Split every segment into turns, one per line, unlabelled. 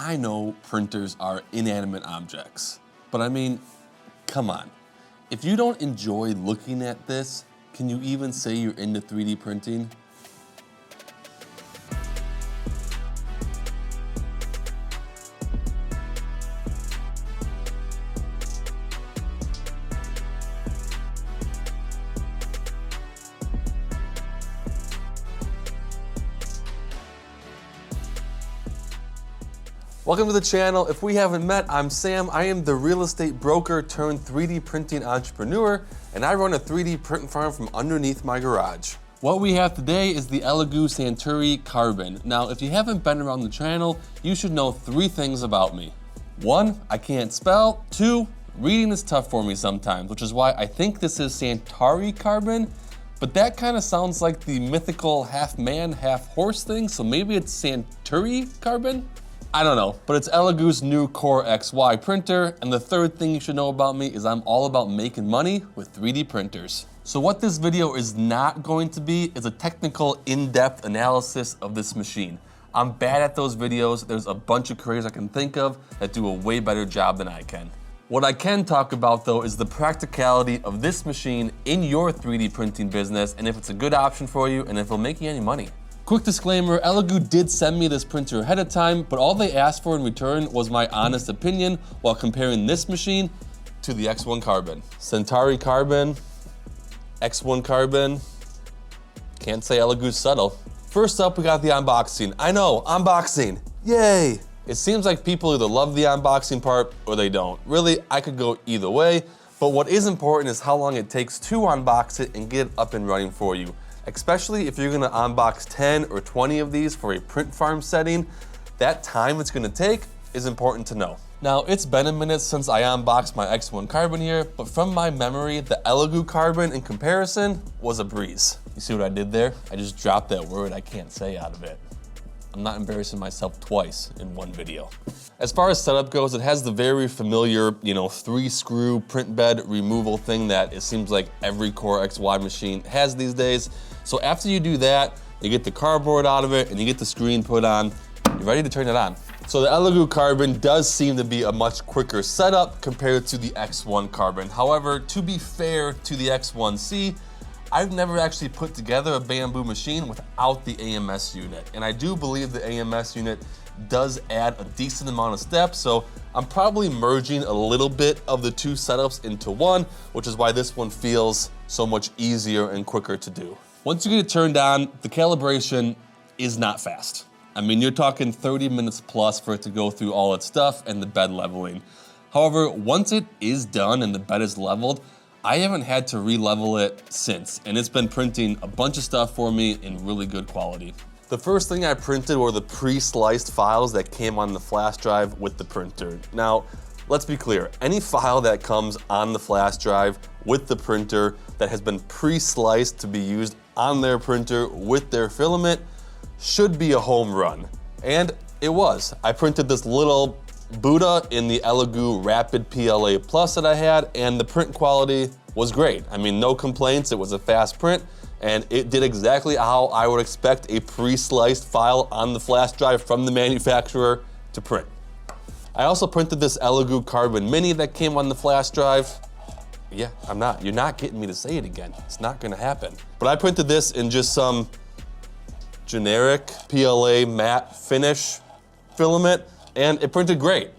I know printers are inanimate objects, but I mean, come on. If you don't enjoy looking at this, can you even say you're into 3D printing? Welcome to the channel. If we haven't met, I'm Sam. I am the real estate broker turned 3D printing entrepreneur, and I run a 3D print farm from underneath my garage. What we have today is the Elegoo Centauri Carbon. Now, if you haven't been around the channel, you should know 3 things about me. 1, I can't spell. 2, reading is tough for me sometimes, which is why I think this is Centauri Carbon, but that kind of sounds like the mythical half man, half horse thing, so maybe it's Centauri Carbon? I don't know, but it's Elegoo's new Core XY printer, and the 3rd thing you should know about me is I'm all about making money with 3D printers. So what this video is not going to be is a technical, in-depth analysis of this machine. I'm bad at those videos. There's a bunch of creators I can think of that do a way better job than I can. What I can talk about though is the practicality of this machine in your 3D printing business, and if it's a good option for you, and if it'll make you any money. Quick disclaimer, Elegoo did send me this printer ahead of time, but all they asked for in return was my honest opinion while comparing this machine to the X1 Carbon. Centauri Carbon, X1 Carbon, can't say Elegoo's subtle. First up, we got the unboxing. I know, unboxing, yay! It seems like people either love the unboxing part or they don't. Really, I could go either way, but what is important is how long it takes to unbox it and get it up and running for you. Especially if you're gonna unbox 10 or 20 of these for a print farm setting, that time it's gonna take is important to know. Now, it's been a minute since I unboxed my X1 Carbon here, but from my memory, the Elegoo Carbon in comparison was a breeze. You see what I did there? I just dropped that word I can't say out of it. I'm not embarrassing myself twice in one video. As far as setup goes, it has the very familiar, 3-screw print bed removal thing that it seems like every Core XY machine has these days. So after you do that, you get the cardboard out of it and you get the screen put on, you're ready to turn it on. So the Elegoo Carbon does seem to be a much quicker setup compared to the X1 Carbon. However, to be fair to the X1C, I've never actually put together a bamboo machine without the AMS unit. And I do believe the AMS unit does add a decent amount of steps, so I'm probably merging a little bit of the 2 setups into one, which is why this one feels so much easier and quicker to do. Once you get it turned on, the calibration is not fast. I mean, you're talking 30 minutes plus for it to go through all its stuff and the bed leveling. However, once it is done and the bed is leveled, I haven't had to re-level it since, and it's been printing a bunch of stuff for me in really good quality. The first thing I printed were the pre-sliced files that came on the flash drive with the printer. Now, let's be clear, any file that comes on the flash drive with the printer that has been pre-sliced to be used on their printer with their filament should be a home run. And it was. I printed this little Buddha in the Elegoo Rapid PLA Plus that I had, and the print quality was great. I mean, no complaints, it was a fast print, and it did exactly how I would expect a pre-sliced file on the flash drive from the manufacturer to print. I also printed this Elegoo Carbon Mini that came on the flash drive. Yeah, you're not getting me to say it again. It's not gonna happen. But I printed this in just some generic PLA matte finish filament, and it printed great,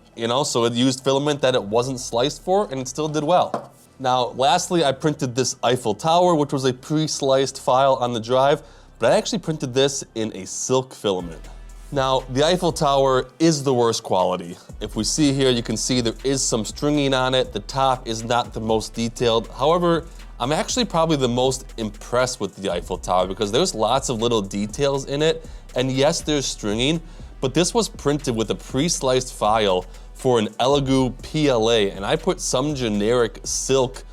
so it used filament that it wasn't sliced for, and it still did well. Now, lastly, I printed this Eiffel Tower, which was a pre-sliced file on the drive, but I actually printed this in a silk filament. Now, the Eiffel Tower is the worst quality. If we see here, you can see there is some stringing on it. The top is not the most detailed. However, I'm actually probably the most impressed with the Eiffel Tower because there's lots of little details in it, and yes, there's stringing, but this was printed with a pre-sliced file for an Elegoo PLA, and I put some generic silk,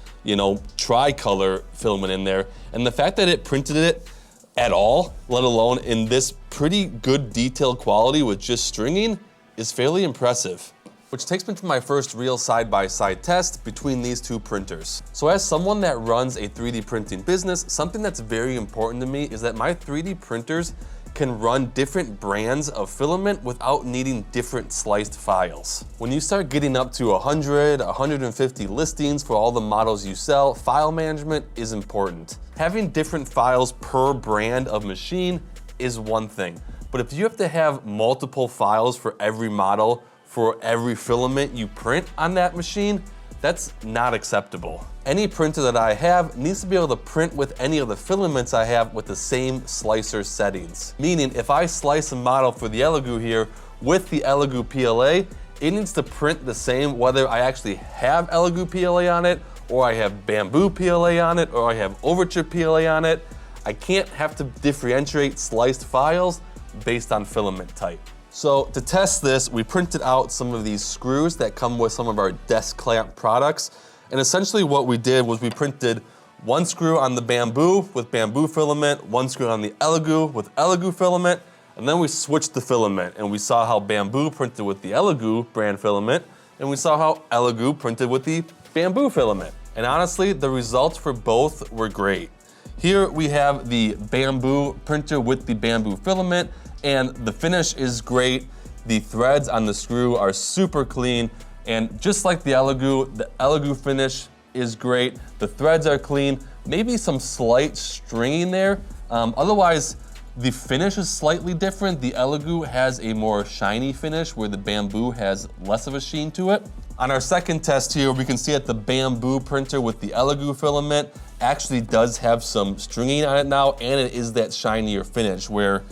tricolor filament in there, and the fact that it printed it at all, let alone in this pretty good detailed quality with just stringing, is fairly impressive. Which takes me to my first real side-by-side test between these 2 printers. So as someone that runs a 3D printing business, something that's very important to me is that my 3D printers can run different brands of filament without needing different sliced files. When you start getting up to 100, 150 listings for all the models you sell, file management is important. Having different files per brand of machine is one thing, but if you have to have multiple files for every model, for every filament you print on that machine, that's not acceptable. Any printer that I have needs to be able to print with any of the filaments I have with the same slicer settings. Meaning, if I slice a model for the Elegoo here with the Elegoo PLA, it needs to print the same whether I actually have Elegoo PLA on it, or I have Bamboo PLA on it, or I have Overhyped PLA on it. I can't have to differentiate sliced files based on filament type. So to test this, we printed out some of these screws that come with some of our desk clamp products. And essentially what we did was we printed one screw on the Bamboo with Bamboo filament, one screw on the Elegoo with Elegoo filament, and then we switched the filament and we saw how Bamboo printed with the Elegoo brand filament, and we saw how Elegoo printed with the Bamboo filament. And honestly, the results for both were great. Here we have the Bamboo printer with the Bamboo filament, and the finish is great. The threads on the screw are super clean, and just like the Elegoo finish is great. The threads are clean, maybe some slight stringing there. Otherwise, the finish is slightly different. The Elegoo has a more shiny finish where the Bamboo has less of a sheen to it. On our second test here, we can see that the Bamboo printer with the Elegoo filament actually does have some stringing on it now, and it is that shinier finish, where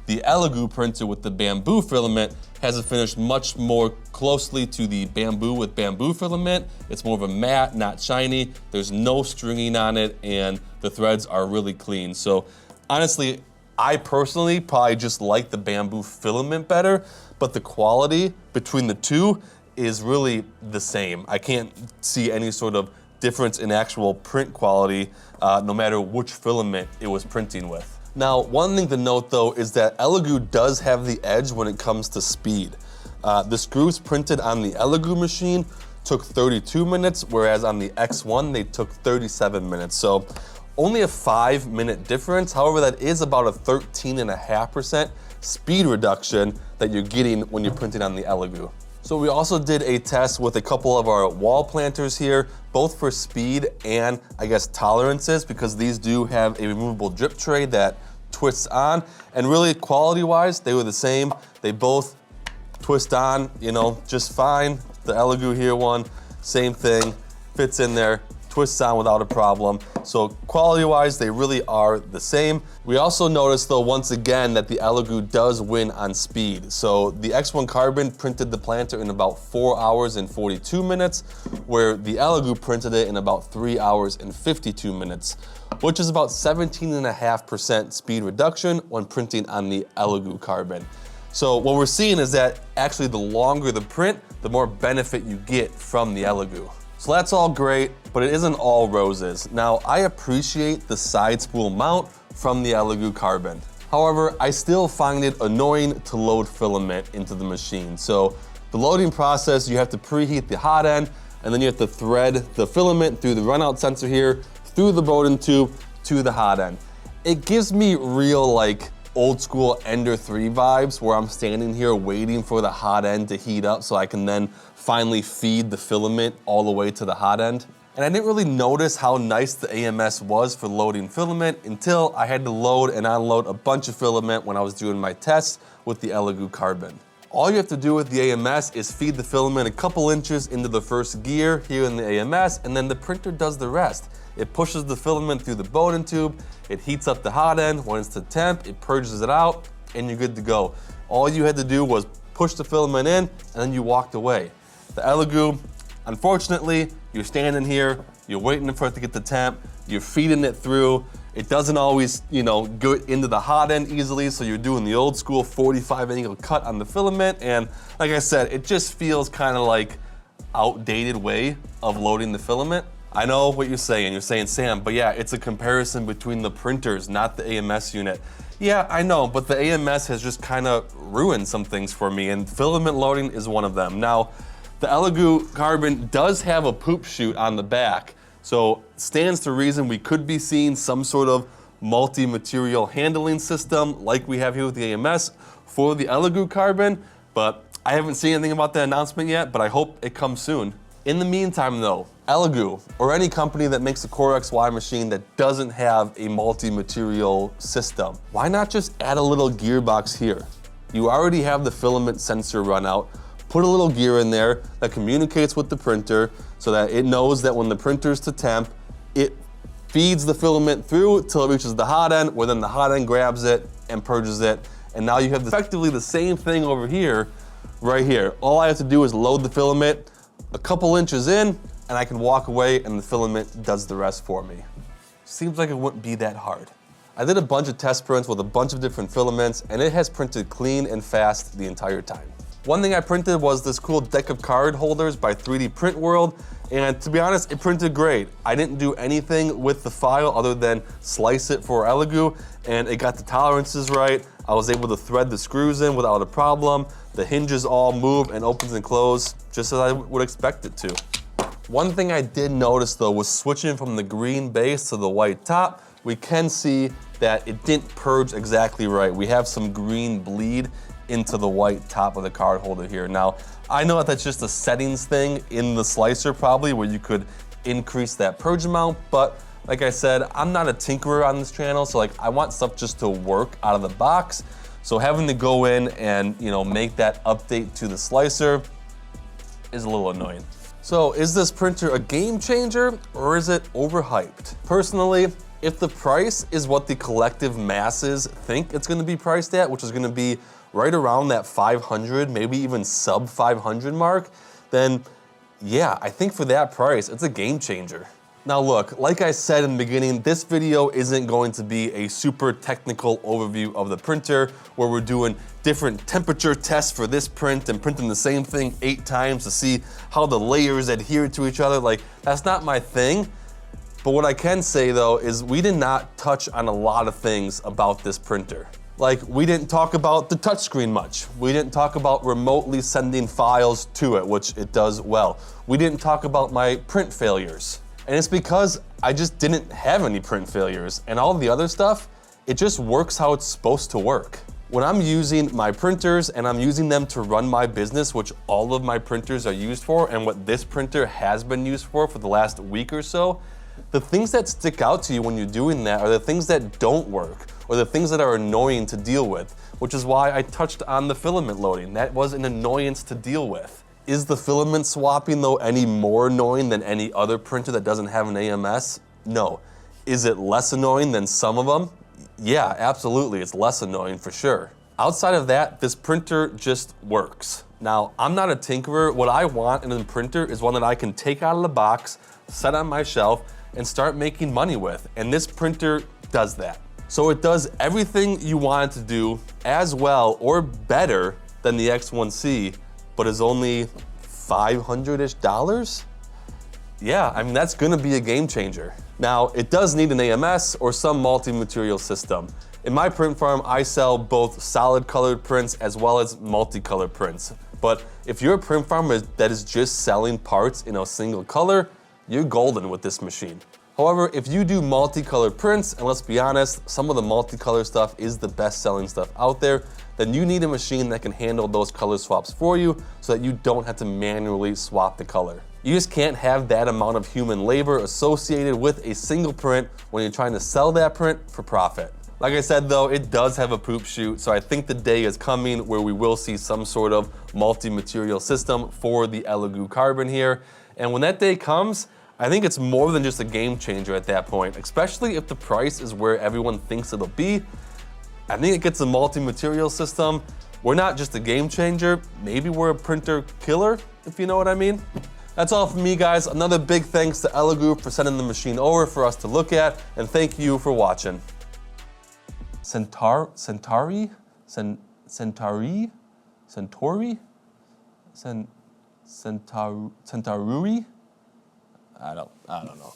the Elegoo printer with the Bamboo filament has a finish much more closely to the Bamboo with Bamboo filament. It's more of a matte, not shiny. There's no stringing on it, and the threads are really clean. So honestly, I personally probably just like the Bamboo filament better, but the quality between the two is really the same. I can't see any sort of difference in actual print quality, no matter which filament it was printing with. Now, one thing to note though is that Elegoo does have the edge when it comes to speed. The screws printed on the Elegoo machine took 32 minutes, whereas on the X1 they took 37 minutes. So only a 5-minute difference. However, that is about a 13.5% speed reduction that you're getting when you're printing on the Elegoo. So we also did a test with a couple of our wall planters here, both for speed and I guess tolerances, because these do have a removable drip tray that twists on, and really quality-wise, they were the same. They both twist on, just fine. The Elegoo here one, same thing, fits in there, twists on without a problem. So quality-wise, they really are the same. We also noticed though, once again, that the Elegoo does win on speed. So the X1 Carbon printed the planter in about 4 hours and 42 minutes, where the Elegoo printed it in about 3 hours and 52 minutes, which is about 17.5% speed reduction when printing on the Elegoo Carbon. So what we're seeing is that actually the longer the print, the more benefit you get from the Elegoo. So that's all great, but it isn't all roses. Now, I appreciate the side spool mount from the Elegoo Carbon. However, I still find it annoying to load filament into the machine. So the loading process, you have to preheat the hot end, and then you have to thread the filament through the runout sensor here, through the Bowden tube to the hot end. It gives me real old school Ender 3 vibes, where I'm standing here waiting for the hot end to heat up so I can then finally feed the filament all the way to the hot end. And I didn't really notice how nice the AMS was for loading filament until I had to load and unload a bunch of filament when I was doing my tests with the Elegoo Carbon. All you have to do with the AMS is feed the filament a couple inches into the first gear here in the AMS, and then the printer does the rest. It pushes the filament through the Bowden tube, it heats up the hot end. When it's to temp, it purges it out, and you're good to go. All you had to do was push the filament in, and then you walked away. The Elegoo, unfortunately, you're standing here, you're waiting for it to get the temp, you're feeding it through. It doesn't always, go into the hot end easily, so you're doing the old school 45 angle cut on the filament, and like I said, it just feels kind of like outdated way of loading the filament. I know what you're saying, Sam, but yeah, it's a comparison between the printers, not the AMS unit. Yeah, I know, but the AMS has just kind of ruined some things for me, and filament loading is one of them. Now, the Elegoo Carbon does have a poop chute on the back, so stands to reason we could be seeing some sort of multi-material handling system like we have here with the AMS for the Elegoo Carbon, but I haven't seen anything about that announcement yet, but I hope it comes soon. In the meantime though, Elegoo, or any company that makes a Core XY machine that doesn't have a multi-material system, why not just add a little gearbox here? You already have the filament sensor run out. Put a little gear in there that communicates with the printer so that it knows that when the printer's to temp, it feeds the filament through till it reaches the hot end, where then the hot end grabs it and purges it. And now you have effectively the same thing over here, right here. All I have to do is load the filament a couple inches in, and I can walk away and the filament does the rest for me. Seems like it wouldn't be that hard. I did a bunch of test prints with a bunch of different filaments, and it has printed clean and fast the entire time. One thing I printed was this cool deck of card holders by 3D Print World, and to be honest, it printed great. I didn't do anything with the file other than slice it for Elegoo, and it got the tolerances right. I was able to thread the screws in without a problem. The hinges all move and opens and close just as I would expect it to. One thing I did notice though was switching from the green base to the white top, we can see that it didn't purge exactly right. We have some green bleed into the white top of the card holder here. Now, I know that that's just a settings thing in the slicer probably, where you could increase that purge amount, but like I said, I'm not a tinkerer on this channel, so like I want stuff just to work out of the box. So having to go in and, you know, make that update to the slicer is a little annoying. So is this printer a game changer or is it overhyped? Personally, if the price is what the collective masses think it's gonna be priced at, which is gonna be right around that 500, maybe even sub 500 mark, then yeah, I think for that price, it's a game changer. Now look, like I said in the beginning, this video isn't going to be a super technical overview of the printer where we're doing different temperature tests for this print and printing the same thing 8 times to see how the layers adhere to each other. Like, that's not my thing. But what I can say though is we did not touch on a lot of things about this printer. Like, we didn't talk about the touchscreen much. We didn't talk about remotely sending files to it, which it does well. We didn't talk about my print failures. And it's because I just didn't have any print failures, and all the other stuff, it just works how it's supposed to work. When I'm using my printers and I'm using them to run my business, which all of my printers are used for, and what this printer has been used for the last week or so, the things that stick out to you when you're doing that are the things that don't work, or the things that are annoying to deal with, which is why I touched on the filament loading. That was an annoyance to deal with. Is the filament swapping though any more annoying than any other printer that doesn't have an AMS? No. Is it less annoying than some of them? Yeah, absolutely, it's less annoying for sure. Outside of that, this printer just works. Now, I'm not a tinkerer. What I want in a printer is one that I can take out of the box, set on my shelf, and start making money with. And this printer does that. So it does everything you want it to do as well or better than the X1C, but is only $500-ish? Yeah, I mean, that's gonna be a game changer. Now, it does need an AMS or some multi-material system. In my print farm, I sell both solid colored prints as well as multicolored prints. But if you're a print farm that is just selling parts in a single color, you're golden with this machine. However, if you do multicolored prints, and let's be honest, some of the multicolor stuff is the best selling stuff out there, then you need a machine that can handle those color swaps for you so that you don't have to manually swap the color. You just can't have that amount of human labor associated with a single print when you're trying to sell that print for profit. Like I said though, it does have a poop chute, so I think the day is coming where we will see some sort of multi-material system for the Elegoo Carbon here. And when that day comes, I think it's more than just a game changer at that point, especially if the price is where everyone thinks it'll be. I think it gets a multi-material system. We're not just a game changer, maybe we're a printer killer, if you know what I mean. That's all from me, guys. Another big thanks to Elegoo for sending the machine over for us to look at, and thank you for watching. Centauri? I don't know.